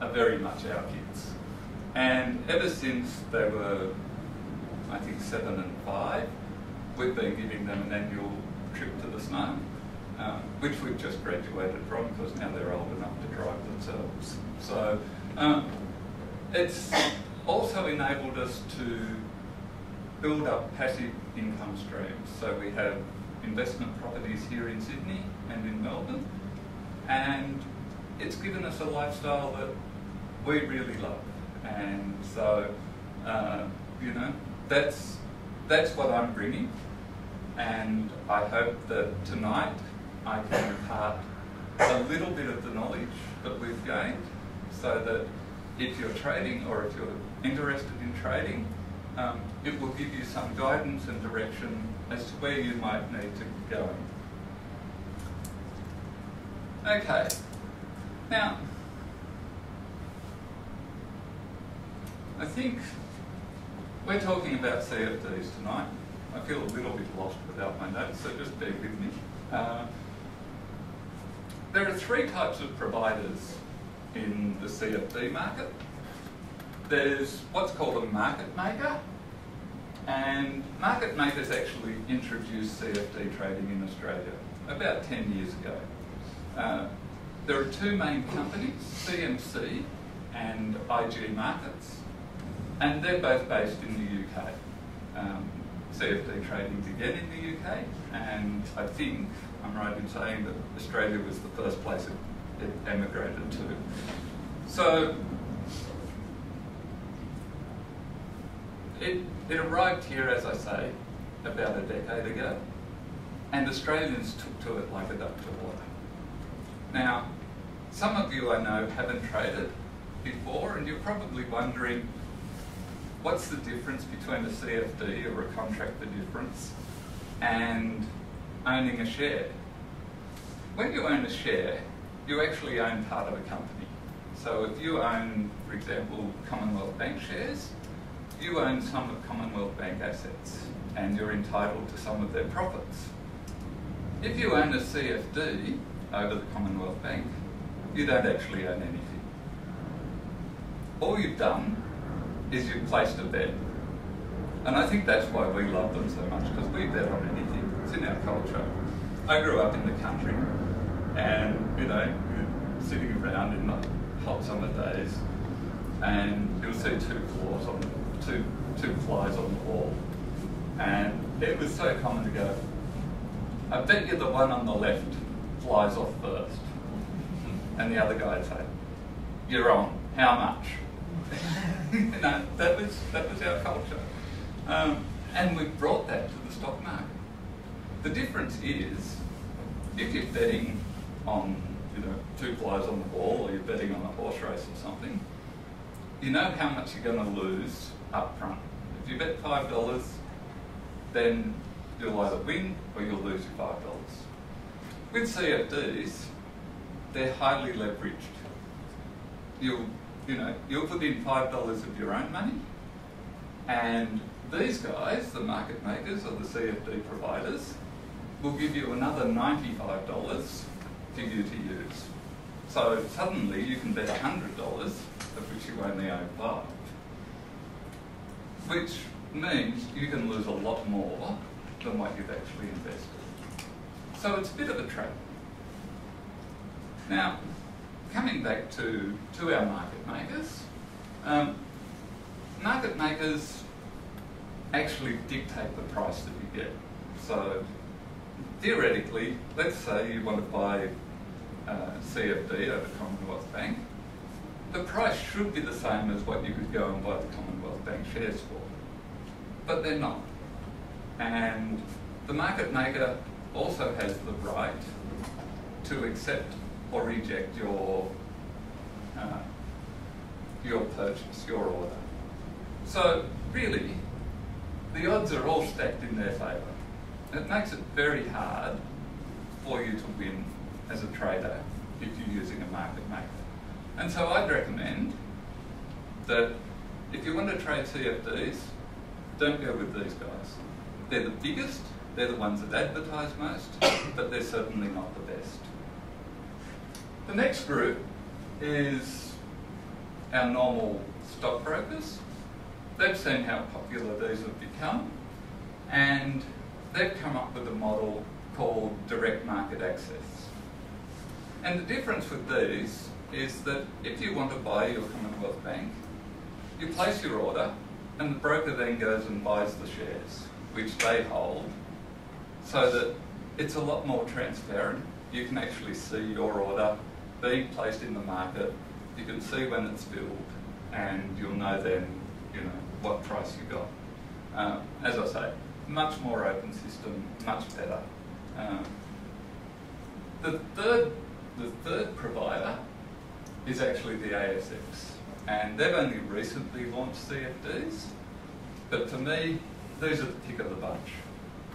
are very much our kids. And ever since they were, I think, 7 and 5, we've been giving them an annual trip to the snow, which we've just graduated from because now they're old enough to drive themselves. So it's also enabled us to build up passive income streams. So we have investment properties here in Sydney and in Melbourne, and it's given us a lifestyle that we really love. And so, you know, that's what I'm bringing, and I hope that tonight I can impart a little bit of the knowledge that we've gained, so that if you're trading or if you're interested in trading, it will give you some guidance and direction as to where you might need to go. Okay, now I think we're talking about CFDs tonight. I feel a little bit lost without my notes, so just bear with me. There are 3 types of providers in the CFD market. There's what's called a market maker, and market makers actually introduced CFD trading in Australia about 10 years ago. There are 2 main companies, CMC and IG Markets, and they're both based in the UK. CFD Trading began in the UK, and I think I'm right in saying that Australia was the first place it emigrated to. So it arrived here, as I say, about a decade ago, and Australians took to it like a duck to water. Now, some of you I know haven't traded before, and you're probably wondering, what's the difference between a CFD or a contract for difference and owning a share? When you own a share, you actually own part of a company. So if you own, for example, Commonwealth Bank shares, you own some of Commonwealth Bank assets and you're entitled to some of their profits. If you own a CFD over the Commonwealth Bank, you don't actually own anything. All you've done is you've placed a bet. And I think that's why we love them so much, because we bet on anything. It's in our culture. I grew up in the country, and you know, you're sitting around in the hot summer days, and you'll see two flies on the wall. And it was so common to go, I bet you the one on the left flies off first. And the other guy would say, you're on, how much? You know, that was our culture. And we've brought that to the stock market. The difference is, if you're betting on, you know, 2 flies on the wall, or you're betting on a horse race or something, you know how much you're going to lose up front. If you bet $5, then you'll either win or you'll lose your $5. With CFDs, they're highly leveraged. You'll put in $5 of your own money, and these guys, the market makers or the CFD providers, will give you another $95 for you to use. So suddenly you can bet $100, of which you only own 5, which means you can lose a lot more than what you've actually invested. So it's a bit of a trap. Now, coming back to our market makers actually dictate the price that you get. So theoretically, let's say you want to buy CFD over Commonwealth Bank, the price should be the same as what you could go and buy the Commonwealth Bank shares for, but they're not. And the market maker also has the right to accept or reject your purchase, your order. So really, the odds are all stacked in their favour. It makes it very hard for you to win as a trader if you're using a market maker. And so I'd recommend that if you want to trade CFDs, don't go with these guys. They're the biggest, they're the ones that advertise most, but they're certainly not the best. The next group is our normal stockbrokers. They've seen how popular these have become, and they've come up with a model called direct market access. And the difference with these is that if you want to buy your Commonwealth Bank, you place your order and the broker then goes and buys the shares, which they hold, so that it's a lot more transparent. You can actually see your order being placed in the market, you can see when it's filled, and you'll know then, what price you got. As I say, much more open system, much better. The third provider is actually the ASX, and they've only recently launched CFDs, but to me, these are the pick of the bunch.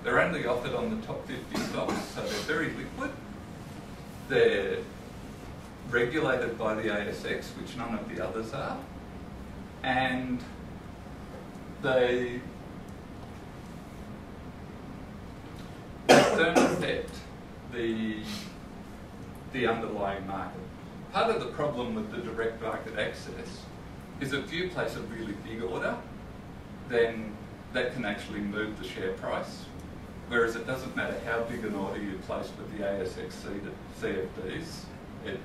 They're only offered on the top 50 stocks, so they're very liquid. They're regulated by the ASX, which none of the others are, and they don't affect the underlying market. Part of the problem with the direct market access is if you place a really big order, then that can actually move the share price, whereas it doesn't matter how big an order you place with the ASX CFDs, it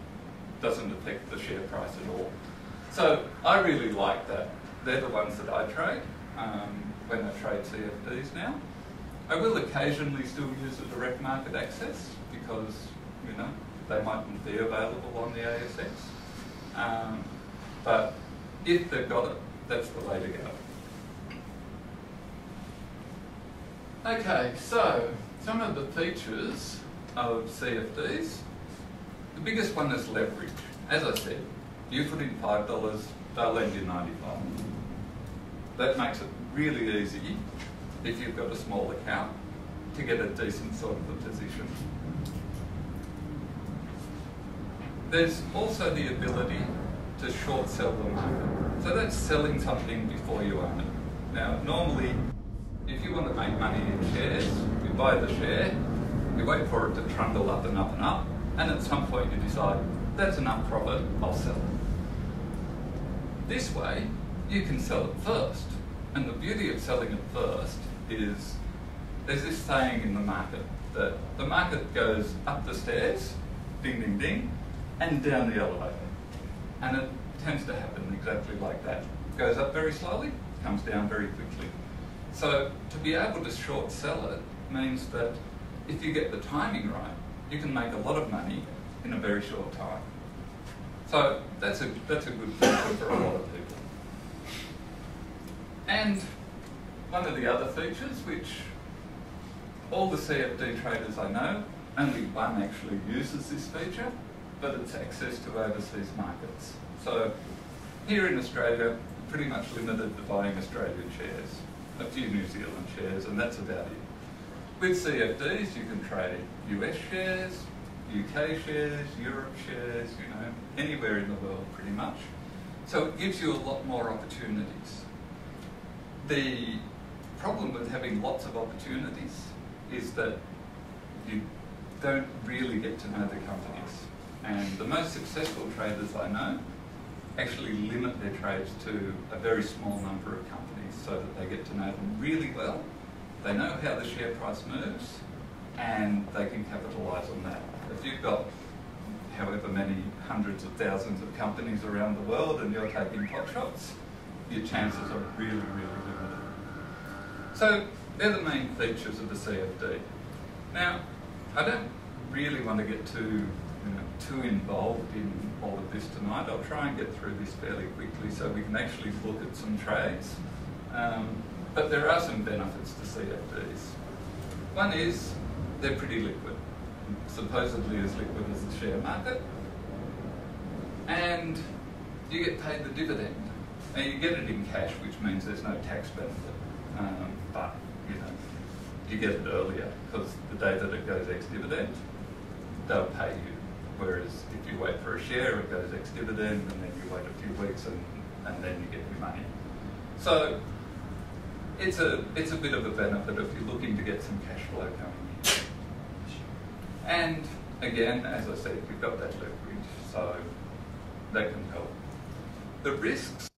doesn't affect the share price at all. So I really like that. They're the ones that I trade when I trade CFDs now. I will occasionally still use a direct market access because, they mightn't be available on the ASX. But if they've got it, that's the way to go. Okay, so some of the features of CFDs. The biggest one is leverage. As I said, you put in $5, they'll lend you 95. That makes it really easy, if you've got a small account, to get a decent sort of a position. There's also the ability to short sell the market. So that's selling something before you own it. Now, normally, if you want to make money in shares, you buy the share, you wait for it to trundle up and up and up, and at some point you decide, that's enough profit, I'll sell it. This way, you can sell it first. And the beauty of selling it first is, there's this saying in the market, that the market goes up the stairs, ding, ding, ding, and down the elevator. And it tends to happen exactly like that. It goes up very slowly, comes down very quickly. So to be able to short sell it means that if you get the timing right, you can make a lot of money in a very short time. So that's a good feature for a lot of people. And one of the other features, which all the CFD traders I know, only one actually uses this feature, but it's access to overseas markets. So here in Australia, pretty much limited to buying Australian shares, a few New Zealand shares, and that's about it. With CFDs, you can trade US shares, UK shares, Europe shares, anywhere in the world pretty much. So it gives you a lot more opportunities. The problem with having lots of opportunities is that you don't really get to know the companies. And the most successful traders I know actually limit their trades to a very small number of companies so that they get to know them really well. They know how the share price moves and they can capitalise on that. If you've got however many hundreds of thousands of companies around the world and you're taking pot shots, your chances are really, really limited. So they're the main features of the CFD. Now, I don't really want to get too involved in all of this tonight. I'll try and get through this fairly quickly so we can actually look at some trades. But there are some benefits to CFDs. One is they're pretty liquid, supposedly as liquid as the share market, and you get paid the dividend. Now you get it in cash, which means there's no tax benefit, but you get it earlier because the day that it goes ex-dividend, they'll pay you. Whereas if you wait for a share, it goes ex-dividend, and then you wait a few weeks, and then you get your money. So it's a bit of a benefit if you're looking to get some cash flow coming in. And again, as I said, we've got that leverage, so that can help. The risks